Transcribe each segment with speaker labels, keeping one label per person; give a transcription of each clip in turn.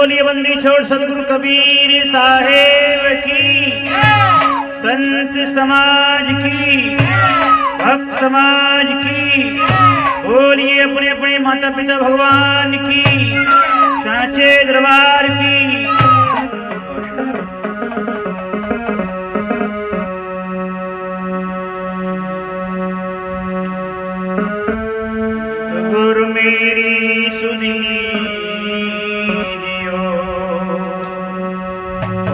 Speaker 1: बोलिए बंदी छोड़ सदगुरु कबीर साहेब की, संत समाज की, भक्त समाज की। बोलिए अपने अपने माता पिता भगवान की, सांचे दरबार की। गुरु मेरी सुनी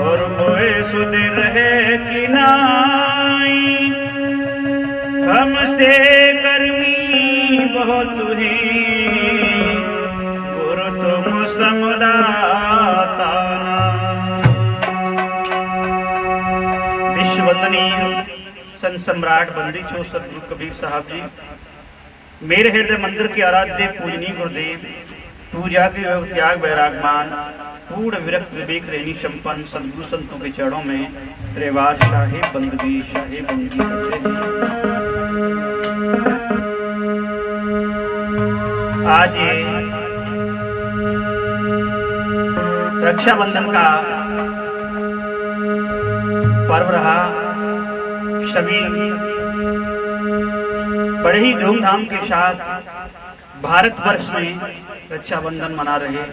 Speaker 1: और मोए सुध रहे कि नाई, हमसे कर्मी बहुत ही गुरु तुम समदाता। विश्ववतनीय संत सम्राट बंदी छोड़ सतगुरु कबीर साहब जी, मेरे हृदय मंदिर के आराध्य पूजनीय गुरुदेव, पूजा के योग त्याग वैरागमान, पूर्ण विरक्त विवेक रेनी संपन्न सदगुरु संतों के चरणों में त्रिवार शाहे बंदगी करते हैं। आज रक्षाबंधन का पर्व रहा, सभी बड़े ही धूमधाम के साथ भारतवर्ष में रक्षाबंधन मना रहे।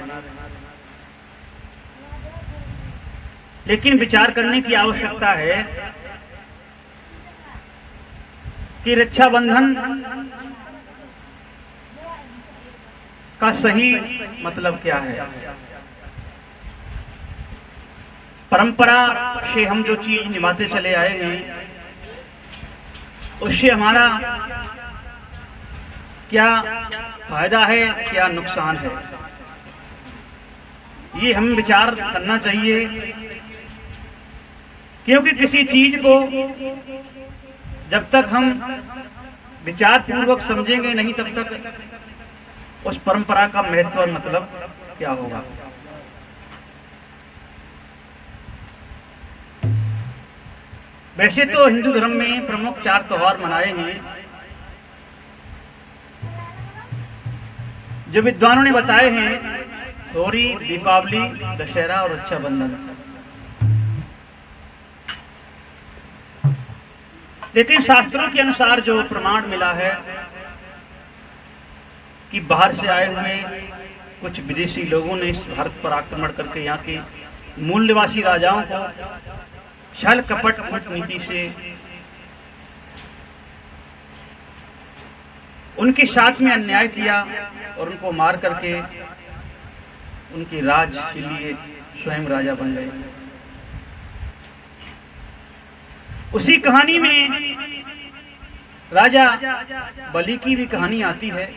Speaker 1: लेकिन विचार करने की आवश्यकता है कि रक्षाबंधन का सही मतलब क्या है। परंपरा से हम जो चीज निभाते चले आए हैं, उससे हमारा क्या फायदा है, क्या नुकसान है, ये हम विचार करना चाहिए। क्योंकि किसी चीज को जब तक हम विचार पूर्वक समझेंगे नहीं, तब तक उस परंपरा का महत्व और मतलब क्या होगा। वैसे तो हिंदू धर्म में प्रमुख 4 त्योहार मनाए हैं, जो विद्वानों ने बताए हैं, होली, दीपावली, दशहरा और रक्षाबंधन। लेकिन शास्त्रों के अनुसार जो प्रमाण मिला है कि बाहर से आए हुए कुछ विदेशी लोगों ने इस भारत पर आक्रमण करके यहाँ के मूल निवासी राजाओं को छल कपट कूटनीति से उनके साथ में अन्याय किया और उनको मार करके उनके राज के लिए स्वयं राजा बन गए। उसी कहानी में राजा बलि की भी कहानी आती है,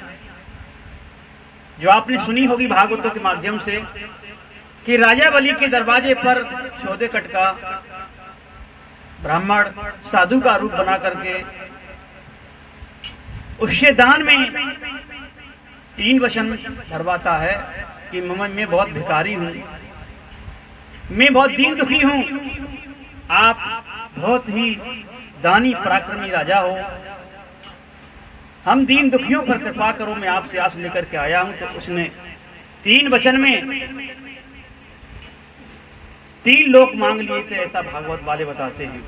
Speaker 1: जो आपने सुनी होगी भागवतों के माध्यम से, कि राजा बलि के दरवाजे पर चौदह कटका ब्राह्मण साधु का रूप बना करके उससे दान में 3 वचन भरवाता है कि मैं बहुत भिखारी हूं, मैं बहुत दीन दुखी हूं, आप बहुत ही दानी पराक्रमी राजा हो, हम दीन दुखियों पर कृपा करो, मैं आपसे आस लेकर के आया हूं। तो उसने 3 वचन में 3 लोक मांग लिए थे, ऐसा भागवत वाले बताते हैं,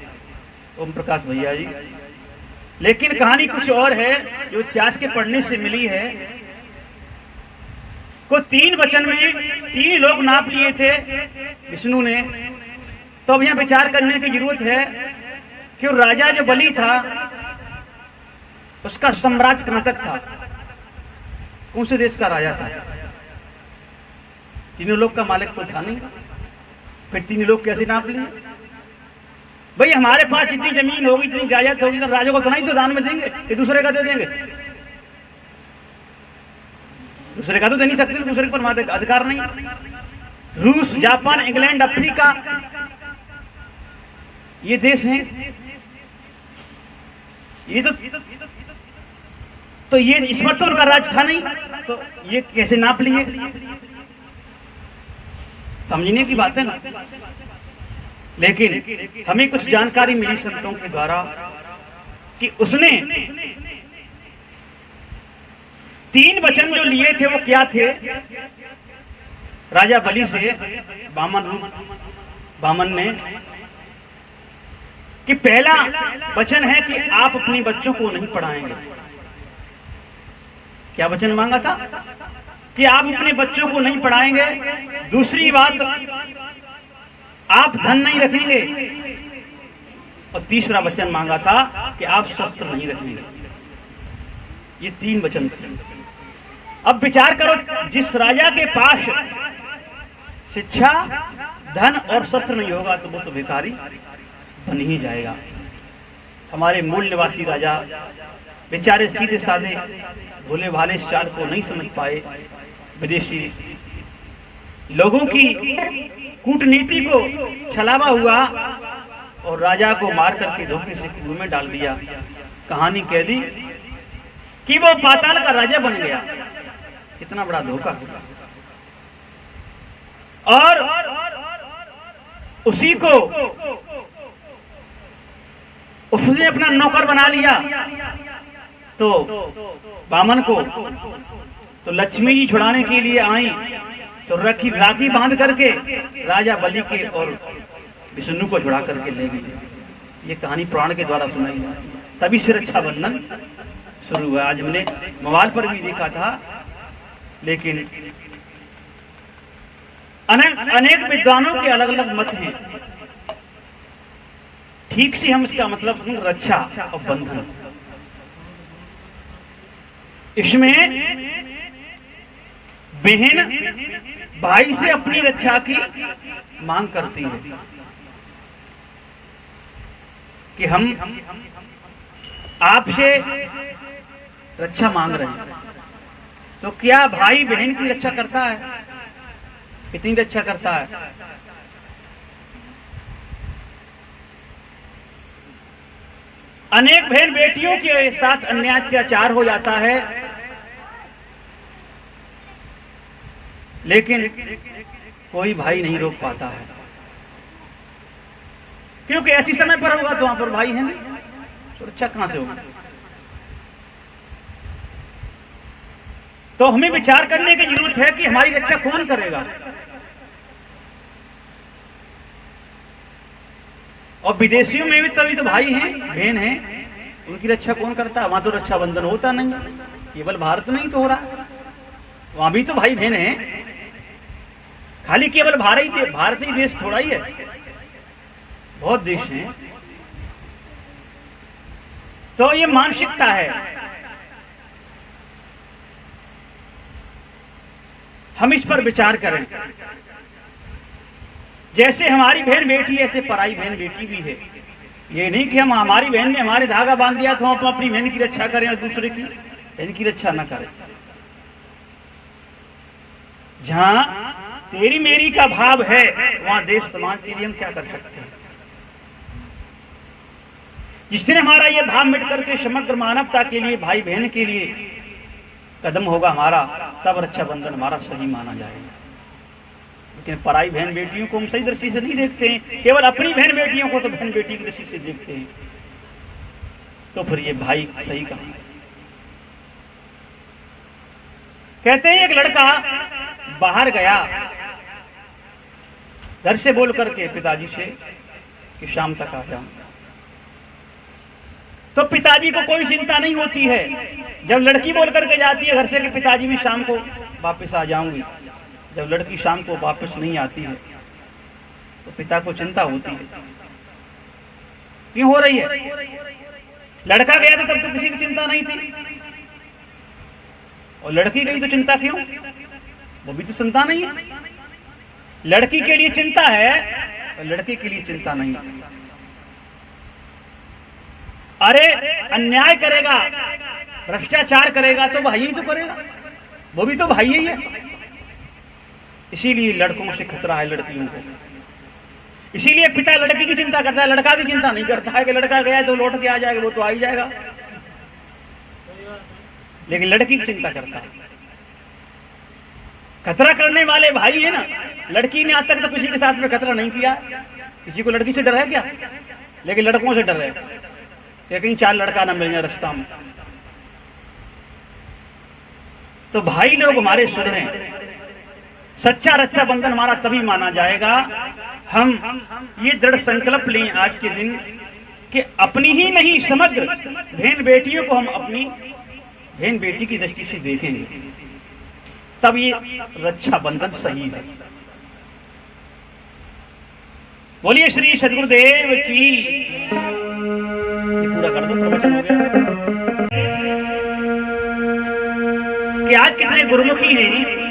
Speaker 1: ओम प्रकाश भैया जी। लेकिन कहानी कुछ और है, जो इतिहास के पढ़ने से मिली है। को 3 वचन में 3 लोग नाप लिए थे विष्णु ने। तो अब यहाँ विचार करने की जरूरत है कि राजा जो बलि था, उसका साम्राज्य कहां तक था, कौन से देश का राजा था। तीनों लोग का मालिक कोई था नहीं, फिर 3 लोग कैसे नाप लिए। भाई हमारे पास जितनी जमीन होगी, जितनी जायदाद होगी, तो राजा को तो नहीं तो दान में देंगे, कि दूसरे का दे देंगे। दूसरे का तो दे नहीं सकते, दूसरे पर अधिकार नहीं। रूस, जापान, इंग्लैंड, अफ्रीका, ये देश हैं, ये तो ये इस पर तो उनका राज था नहीं, तो ये कैसे नाप लिए। समझने की बात है ना। लेकिन हमें कुछ जानकारी मिली संतों के द्वारा कि उसने 3 वचन जो लिए थे वो क्या थे राजा बलि से वामन ने कि पहला वचन है कि आप अपने बच्चों को नहीं पढ़ाएंगे। क्या वचन मांगा था? कि आप अपने बच्चों को नहीं पढ़ाएंगे। दूसरी बात, आप धन नहीं रखेंगे। और तीसरा वचन मांगा था कि आप शस्त्र नहीं रखेंगे। ये 3 वचन थे। अब विचार करो, जिस राजा के पास शिक्षा, धन और शस्त्र नहीं होगा तो वो तो भिखारी बन ही जाएगा। हमारे मूल निवासी राजा बेचारे सीधे साधे भोले भाले इस चाल को नहीं समझ पाए। विदेशी लोगों की कूटनीति को छलावा हुआ और राजा को मार करके धोखे से कुएं में डाल दिया। कहानी कह दी कि वो पाताल का राजा बन गया। कितना बड़ा धोखा। और उसी को उसने अपना नौकर बना लिया। तो वामन को तो लक्ष्मी जी छुड़ाने के लिए आई, तो राखी बांध करके राजा बलि के और विष्णु को छुड़ा करके ले गई। ये कहानी पुराण के द्वारा सुनाई। तभी से रक्षाबंधन शुरू हुआ। आज हमने मोबाइल पर भी देखा था, लेकिन अनेक विद्वानों के अलग अलग मत हैं। ठीक से हम इसका मतलब सुन, रक्षा और बंधन। इसमें बहन भाई से अपनी रक्षा की मांग करती है कि हम आपसे रक्षा मांग रहे हैं। तो क्या भाई बहन की रक्षा करता है? कितनी रक्षा करता है? अनेक बहन बेटियों के साथ अन्याय अत्याचार हो जाता है, लेकिन कोई भाई नहीं रोक पाता है। क्योंकि ऐसी समय पर होगा तो वहां पर भाई है नहीं, तो रक्षा कहां से होगी? तो हमें विचार करने की जरूरत है कि हमारी रक्षा कौन करेगा। और विदेशियों में भी तभी तो भाई हैं, बहन हैं, उनकी रक्षा कौन करता है? वहां तो रक्षाबंधन होता नहीं। केवल भारत में ही तो हो रहा, वहां भी तो भाई बहन हैं। खाली केवल भारत ही देश थोड़ा ही है, बहुत देश हैं। तो ये मानसिकता है। हम इस पर विचार करें। जैसे हमारी बहन बेटी ऐसे पराई बहन बेटी भी है। ये नहीं कि हम हमारी बहन ने हमारे धागा बांध दिया तो हम अपनी बहन की रक्षा करें और दूसरे की बहन की रक्षा न करें। जहां तेरी मेरी का भाव है, वहां देश समाज के लिए हम क्या कर सकते हैं? जिस दिन हमारा ये भाव मिट करके समग्र मानवता के लिए, भाई बहन के लिए कदम होगा हमारा, तब रक्षाबंधन हमारा सही माना जाएगा। लेकिन पराई बहन बेटियों को हम सही दृष्टि से नहीं देखते हैं, केवल अपनी बहन बेटियों को तो बहन बेटी की दृष्टि से देखते हैं। तो फिर ये भाई सही कहां है? कहते हैं एक लड़का बाहर गया, घर से बोल करके पिताजी से कि शाम तक आ जाऊं। तो पिताजी को कोई चिंता नहीं होती है। जब लड़की बोल करके जाती है घर से कि पिताजी मैं शाम को वापस आ जाऊंगी, जब लड़की शाम को वापस नहीं आती है तो पिता को चिंता होती है। क्यों हो रही है? लड़का गया था तब तो किसी की चिंता नहीं थी, और लड़की गई तो चिंता क्यों? वो भी तो चिंता नहीं है। लड़की के लिए चिंता है और लड़के के लिए चिंता नहीं है। अरे अन्याय करेगा, भ्रष्टाचार करेगा तो भाई ही तो करेगा, वो भी तो भाई ही है। इसीलिए लड़कों से खतरा है लड़कियों को। इसीलिए पिता लड़की की चिंता करता है, लड़का की चिंता नहीं करता है कि लड़का गया तो लौट के आ जाएगा, वो तो आ ही जाएगा। लेकिन लड़की की चिंता करता है। खतरा करने वाले भाई है ना। लड़की ने आज तक तो किसी के साथ में खतरा नहीं किया। किसी को लड़की से डर है क्या? लेकिन लड़कों से डर है कि कहीं 4 लड़का ना मिल जाए रास्ता में। तो भाई लोग हमारे सुन रहे हैं, सच्चा रक्षा बंधन हमारा तभी माना जाएगा हम ये दृढ़ संकल्प लें आज के दिन कि अपनी ही नहीं समग्र बहन बेटियों को हम अपनी बहन बेटी की दृष्टि से देखेंगे, तब ये रक्षा बंधन सही है। बोलिए श्री सद्गुरुदेव की। ये पूरा कर दो, प्रवचन हो गया। कि आज कितने गुरुमुखी हैं